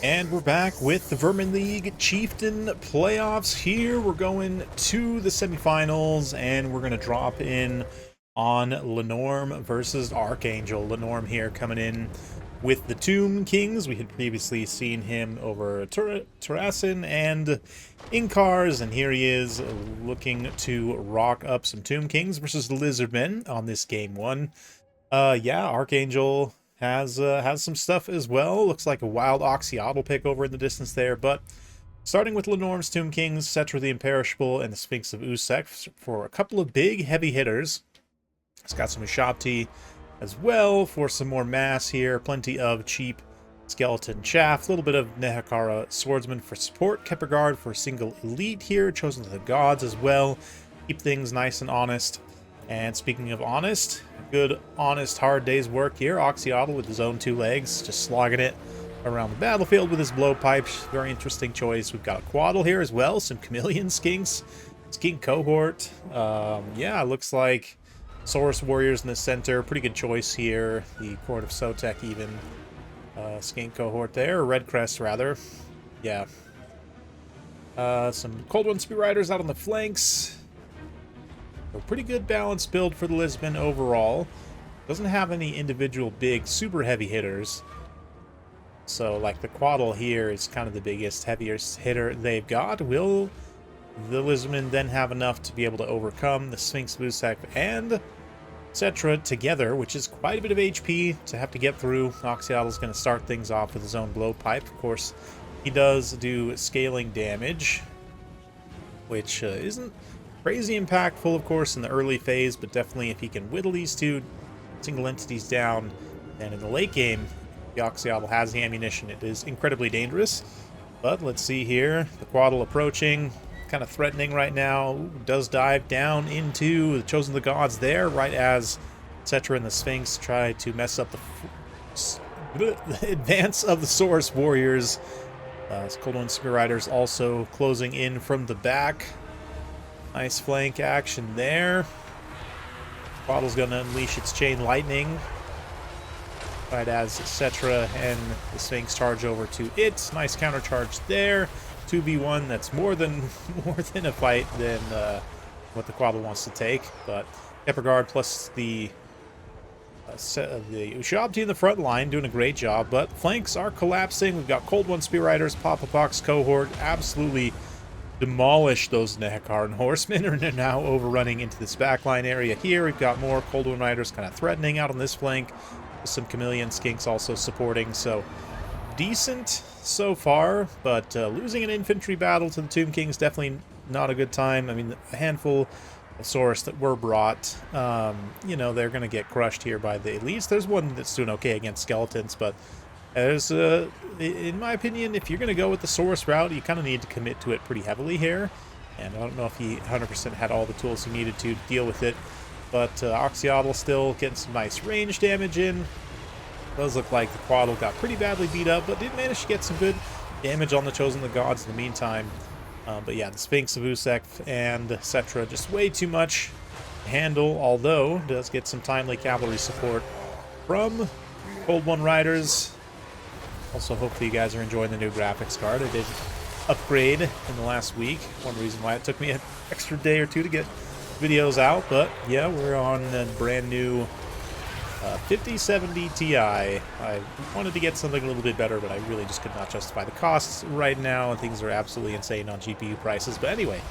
And we're back with the Vermin League Chieftain playoffs here. We're going to the semifinals, and we're going to drop in on Lenorm versus Archangel. Lenorm here coming in with the Tomb Kings. We had previously seen him over Terrasin and Inkars, and here he is looking to rock up some Tomb Kings versus the Lizardmen on this game one. Yeah, Archangel has some stuff as well. Looks like a wild Oxyotl pick over in the distance there, but starting with Lenorm's Tomb Kings, Cetra the Imperishable, and the Sphinx of Usek for a couple of big heavy hitters. It's got some Ushabti as well for some more mass here. Plenty of cheap skeleton chaff. A little bit of Nehakara Swordsman for support. Kepperguard for a single elite here. Chosen of the Gods as well. Keep things nice and honest. And speaking of honest, good, honest, hard day's work here. Oxyotl with his own two legs, just slogging it around the battlefield with his blowpipes. Very interesting choice. We've got a Quaddle here as well, some Chameleon Skinks, Skink Cohort. Yeah, looks like Saurus Warriors in the center. Pretty good choice here. The Court of Sotek even. Skink Cohort there, or Red Crest rather. Yeah. Some Cold One Spear Riders out on the flanks. A pretty good balanced build for the Lizardmen overall. Doesn't have any individual big, super heavy hitters. So, like, the Quaddle here is kind of the biggest, heaviest hitter they've got. Will the Lizardmen then have enough to be able to overcome the Sphinx, Vusek, and Cetra together, which is quite a bit of HP to have to get through. Oxyotl's going to start things off with his own blowpipe. Of course, he does do scaling damage, which isn't crazy impactful, of course, in the early phase, but definitely if he can whittle these two single entities down, and in the late game, the Oxyotl has the ammunition, it is incredibly dangerous. But let's see here, the Quaddle approaching, kind of threatening right now. Ooh, does dive down into the Chosen of the Gods there, right as Cetra and the Sphinx try to mess up the advance of the Saurus Warriors. Cold One Spear Riders also closing in from the back. Nice flank action there. Quaddle's going to unleash its Chain Lightning right as Cetra and the Sphinx charge over to it. Nice counter charge there. 2v1. That's more than a fight than what the Quaddle wants to take. But Kepperguard plus the Ushabti in the front line doing a great job. But flanks are collapsing. We've got Cold One Spear Riders, Pox Cohort, absolutely demolish those Nehakaran horsemen, and are now overrunning into this backline area here. We've got more Cold One Riders kind of threatening out on this flank, with some Chameleon Skinks also supporting, so decent so far, but losing an infantry battle to the Tomb Kings definitely not a good time. I mean, a handful of Saurus that were brought, you know, they're going to get crushed here by the elites. There's one that's doing okay against skeletons, but there's, in my opinion, if you're going to go with the Saurus route, you kind of need to commit to it pretty heavily here. And I don't know if he 100% had all the tools he needed to deal with it. But Oxyotl still getting some nice range damage in. Does look like the Quaddle got pretty badly beat up, but did manage to get some good damage on the Chosen of the Gods in the meantime. But yeah, the Sphinx of Usek and Cetra just way too much to handle, although does get some timely cavalry support from Cold One Riders. Also, hopefully you guys are enjoying the new graphics card. I did upgrade in the last week. One reason why it took me an extra day or two to get videos out. But yeah, we're on a brand new 5070 Ti. I wanted to get something a little bit better, but I really just could not justify the costs right now. And things are absolutely insane on GPU prices. But anyway,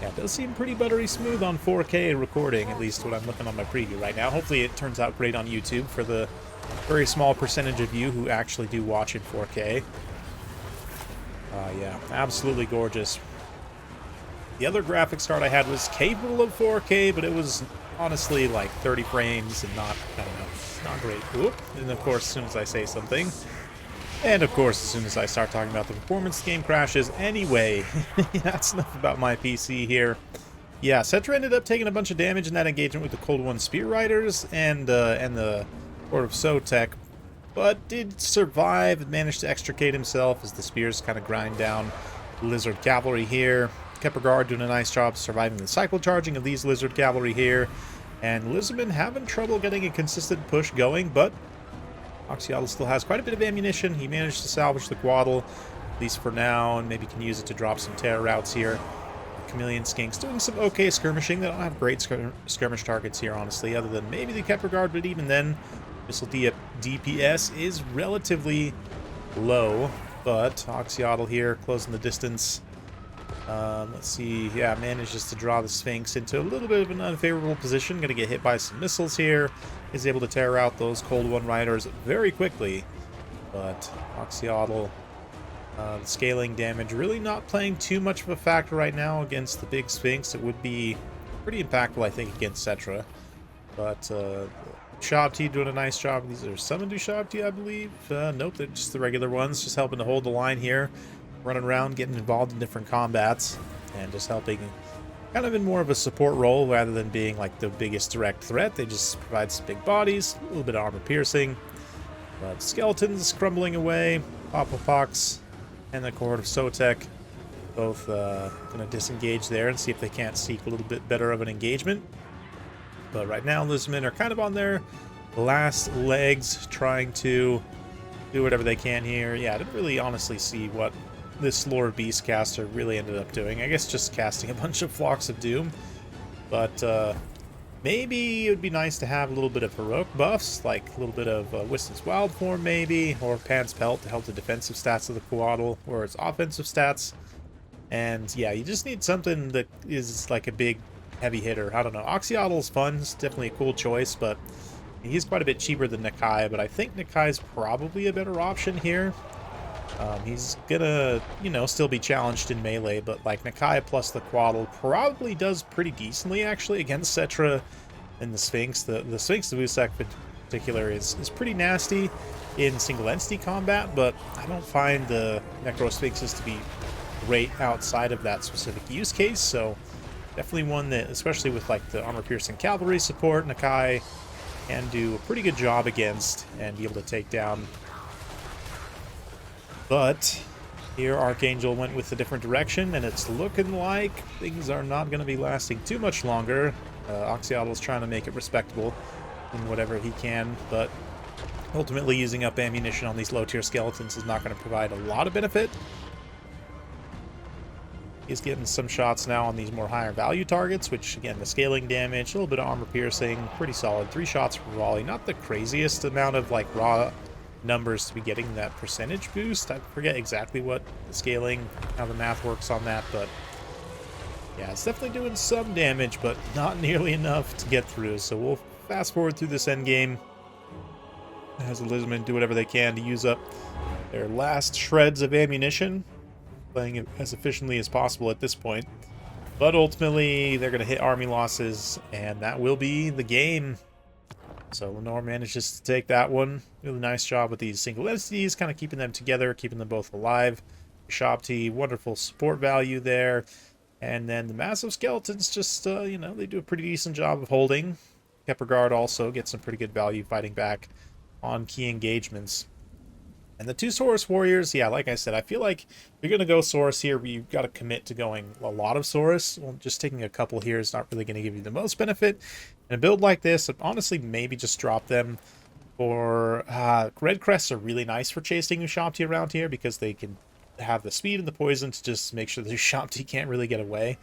yeah, it does seem pretty buttery smooth on 4K recording, at least what I'm looking on my preview right now. Hopefully it turns out great on YouTube for the very small percentage of you who actually do watch in 4K. Yeah, absolutely gorgeous. The other graphics card I had was capable of 4K, but it was honestly like 30 frames and not, I don't know, not great. Oop. And of course, as soon as I say something, and of course, as soon as I start talking about the performance, the game crashes. Anyway, that's enough about my PC here. Yeah, Cetra ended up taking a bunch of damage in that engagement with the Cold One Spear Riders and the Court of Sotek, but did survive and managed to extricate himself as the spears kind of grind down Lizard Cavalry here. Kepperguard doing a nice job surviving the cycle charging of these Lizard Cavalry here, and Lizardmen having trouble getting a consistent push going, but Oxyotl still has quite a bit of ammunition. He managed to salvage the Quaddle, at least for now, and maybe can use it to drop some terror routes here. Chameleon Skinks doing some okay skirmishing. They don't have great skirmish targets here, honestly, other than maybe the Kepler Guard, but even then, missile DPS is relatively low. But Oxyotl here, closing the distance. Let's see, yeah, manages to draw the Sphinx into a little bit of an unfavorable position. Going to get hit by some missiles here. Is able to tear out those Cold One Riders very quickly. But Oxyotl, the scaling damage really not playing too much of a factor right now against the big Sphinx. It would be pretty impactful, I think, against Cetra. But Shabti doing a nice job. These are summoned to Shabti, I believe. Nope, they're just the regular ones, just helping to hold the line here. Running around, getting involved in different combats, and just helping kind of in more of a support role rather than being like the biggest direct threat. They just provide some big bodies, a little bit of armor piercing. But skeletons crumbling away. Pox and the cohort of Sotek both going to disengage there and see if they can't seek a little bit better of an engagement. But right now, Lizardmen are kind of on their last legs, trying to do whatever they can here. Yeah, I didn't really honestly see what this Lord Beast caster really ended up doing. I guess just casting a bunch of Flocks of Doom. But maybe it would be nice to have a little bit of heroic buffs, like a little bit of Wiston's Wild Form maybe, or Pan's Pelt to help the defensive stats of the Quaddle, or its offensive stats. And yeah, you just need something that is like a big heavy hitter. I don't know. Oxyotl's fun. It's definitely a cool choice, but he's quite a bit cheaper than Nakai, but I think Nakai's probably a better option here. He's gonna, you know, still be challenged in melee, but like Nakai plus the Quaddle probably does pretty decently actually against Cetra and the Sphinx. The Sphinx, the Vusak in particular, is pretty nasty in single entity combat, but I don't find the Necro Sphinxes to be great outside of that specific use case, so definitely one that, especially with like the armor-piercing cavalry support, Nakai can do a pretty good job against and be able to take down. But here Archangel went with a different direction, and it's looking like things are not going to be lasting too much longer. Oxyotl's trying to make it respectable in whatever he can, but ultimately using up ammunition on these low-tier skeletons is not going to provide a lot of benefit. He's getting some shots now on these more higher value targets, which again, the scaling damage, a little bit of armor piercing, pretty solid. 3 shots per volley, not the craziest amount of like raw numbers to be getting that percentage boost. I forget exactly what the scaling, how the math works on that, but yeah, it's definitely doing some damage, but not nearly enough to get through. So we'll fast forward through this end game as the Lizardmen do whatever they can to use up their last shreds of ammunition, playing it as efficiently as possible at this point. But ultimately, they're going to hit army losses, and that will be the game. So Lenore manages to take that one. Really nice job with these single entities, kind of keeping them together, keeping them both alive. Shabti, wonderful support value there. And then the massive skeletons just, you know, they do a pretty decent job of holding. Kepler Guard also gets some pretty good value fighting back on key engagements. And the 2 Saurus Warriors, yeah, like I said, I feel like if you're going to go Saurus here, you've got to commit to going a lot of Saurus. Well, just taking a couple here is not really going to give you the most benefit. In a build like this, honestly, maybe just drop them for... Red Crests are really nice for chasing Ushabti around here because they can have the speed and the poison to just make sure that Ushabti can't really get away.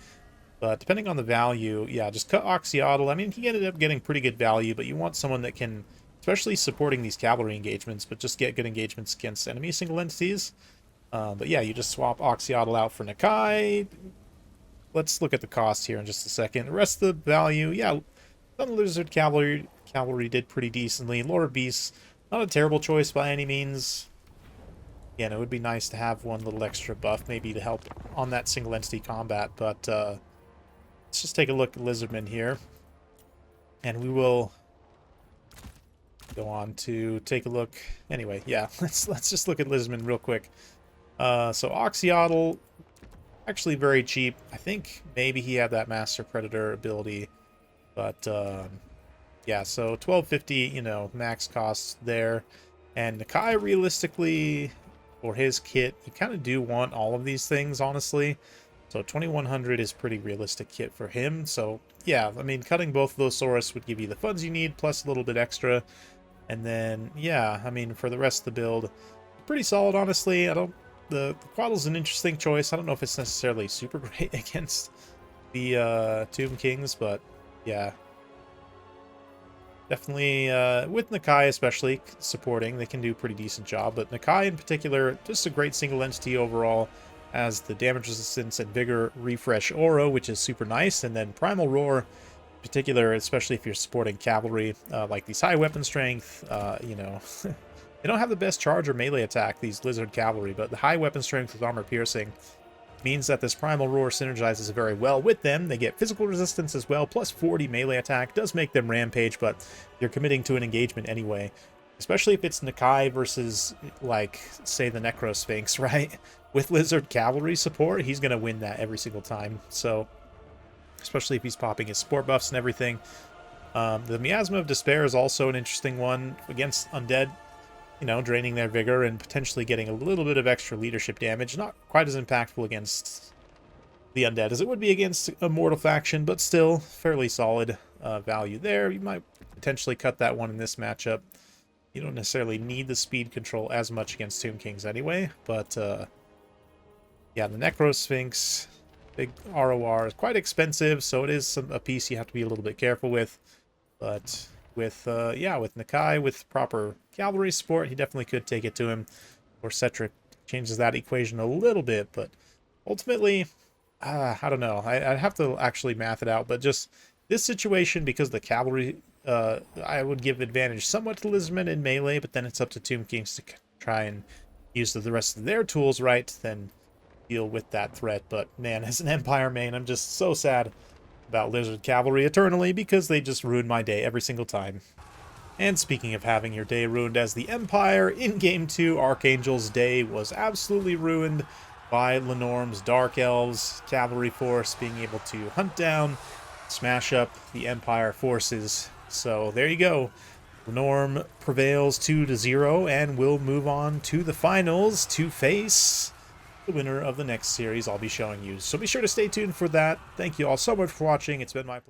But depending on the value, yeah, just cut Oxyotl. I mean, he ended up getting pretty good value, but you want someone that can... especially supporting these cavalry engagements, but just get good engagements against enemy single entities. But yeah, you just swap Oxyotl out for Nakai. Let's look at the cost here in just a second. The rest of the value, yeah, some Lizard Cavalry did pretty decently. Lord Beast, not a terrible choice by any means. Again, it would be nice to have one little extra buff, maybe to help on that single entity combat, but let's just take a look at Lizardmen here. And we will... go on to take a look. Anyway, yeah, let's just look at Lizardmen real quick. So Oxyotl, actually very cheap. I think maybe he had that Master Predator ability, but yeah, so 1250, you know, max cost there. And Nakai, realistically, for his kit, you kind of do want all of these things, honestly. So 2100 is pretty realistic kit for him. So yeah, I mean, cutting both of those Saurus would give you the funds you need, plus a little bit extra. And then, yeah, I mean, for the rest of the build, pretty solid, honestly. The Quaddle's an interesting choice. I don't know if it's necessarily super great against the Tomb Kings, but yeah. Definitely, with Nakai especially, supporting, they can do a pretty decent job. But Nakai in particular, just a great single entity overall, as the damage resistance and vigor refresh aura, which is super nice. And then Primal Roar, in particular, especially if you're supporting cavalry, like these high weapon strength, you know, they don't have the best charge or melee attack, these lizard cavalry, but the high weapon strength with armor piercing means that this Primal Roar synergizes very well with them. They get physical resistance as well, plus 40 melee attack. Does make them rampage, but you're committing to an engagement anyway. Especially if it's Nakai versus, like, say, the Necro Sphinx, right? With Lizard Cavalry support, he's going to win that every single time. So, especially if he's popping his sport buffs and everything. The Miasma of Despair is also an interesting one against Undead. You know, draining their vigor and potentially getting a little bit of extra leadership damage. Not quite as impactful against the Undead as it would be against a Mortal faction, but still fairly solid value there. You might potentially cut that one in this matchup. You don't necessarily need the speed control as much against Tomb Kings anyway, but yeah, the Necro Sphinx, big ROR, is quite expensive, so it is a piece you have to be a little bit careful with, but with yeah, with Nakai, with proper cavalry support, he definitely could take it to him. Or Cetric changes that equation a little bit, but ultimately, I don't know. I'd have to actually math it out, but just this situation, because the cavalry, I would give advantage somewhat to Lizardmen in melee, but then it's up to Tomb Kings to try and use the rest of their tools right, then deal with that threat. But man, as an Empire main, I'm just so sad about Lizard Cavalry eternally, because they just ruin my day every single time. And speaking of having your day ruined as the Empire, in Game 2, Archangel's day was absolutely ruined by Lenorm's Dark Elves cavalry force being able to hunt down, smash up the Empire forces. So there you go. Lenorm prevails 2-0 and will move on to the finals to face the winner of the next series I'll be showing you. So be sure to stay tuned for that. Thank you all so much for watching. It's been my pleasure.